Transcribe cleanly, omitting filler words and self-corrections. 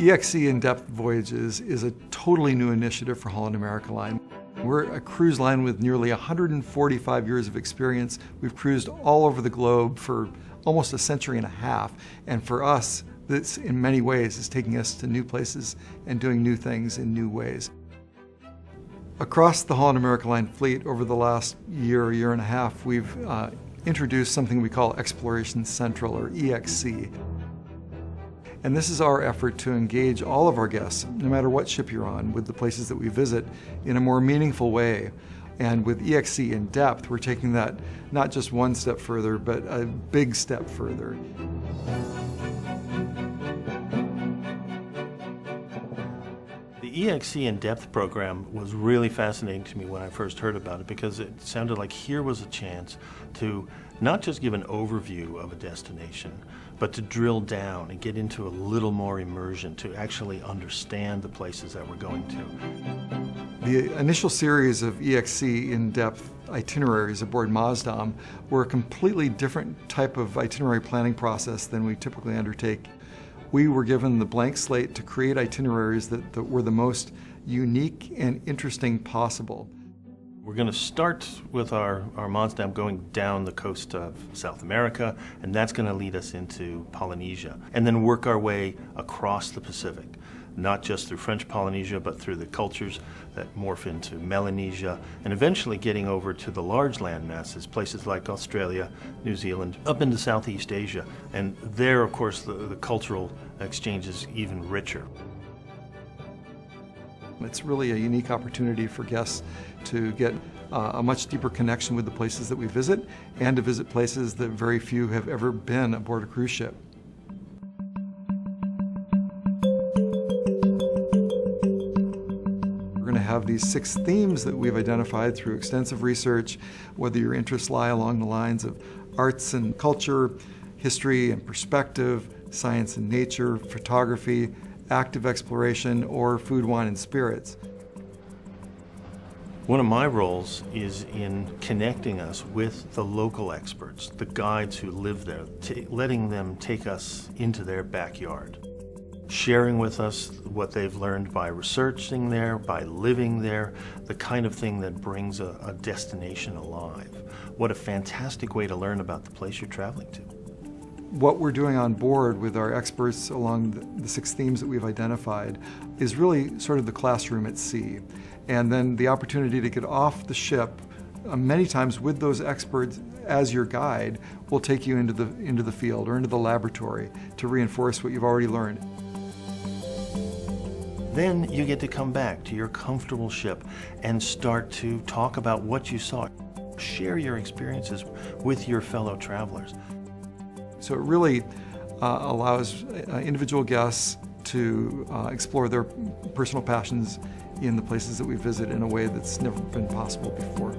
EXC in-depth voyages is a totally new initiative for Holland America Line. We're a cruise line with nearly 145 years of experience. We've cruised all over the globe for almost a century and a half, and for us, this in many ways is taking us to new places and doing new things in new ways. Across the Holland America Line fleet over the last year and a half, we've introduced something we call Exploration Central, or EXC. And this is our effort to engage all of our guests, no matter what ship you're on, with the places that we visit in a more meaningful way. And with EXC in depth, we're taking that not just one step further, but a big step further. The EXC in-depth program was really fascinating to me when I first heard about it, because it sounded like here was a chance to not just give an overview of a destination, but to drill down and get into a little more immersion to actually understand the places that we're going to. The initial series of EXC in-depth itineraries aboard Maasdam were a completely different type of itinerary planning process than we typically undertake. We were given the blank slate to create itineraries that were the most unique and interesting possible. We're going to start with our Maasdam going down the coast of South America, and that's going to lead us into Polynesia, and then work our way across the Pacific, not just through French Polynesia, but through the cultures that morph into Melanesia, and eventually getting over to the large land masses, places like Australia, New Zealand, up into Southeast Asia. And there, of course, the cultural exchange is even richer. It's really a unique opportunity for guests to get a much deeper connection with the places that we visit, and to visit places that very few have ever been aboard a cruise ship. We're going to have these 6 themes that we've identified through extensive research, whether your interests lie along the lines of arts and culture, history and perspective, science and nature, photography, active exploration, or food, wine, and spirits. One of my roles is in connecting us with the local experts, the guides who live there, letting them take us into their backyard, sharing with us what they've learned by researching there, by living there, the kind of thing that brings a destination alive. What a fantastic way to learn about the place you're traveling to. What we're doing on board with our experts along the 6 themes that we've identified is really sort of the classroom at sea. And then the opportunity to get off the ship, many times with those experts as your guide, will take you into the field or into the laboratory to reinforce what you've already learned. Then you get to come back to your comfortable ship and start to talk about what you saw. Share your experiences with your fellow travelers. So it really allows individual guests to explore their personal passions in the places that we visit in a way that's never been possible before.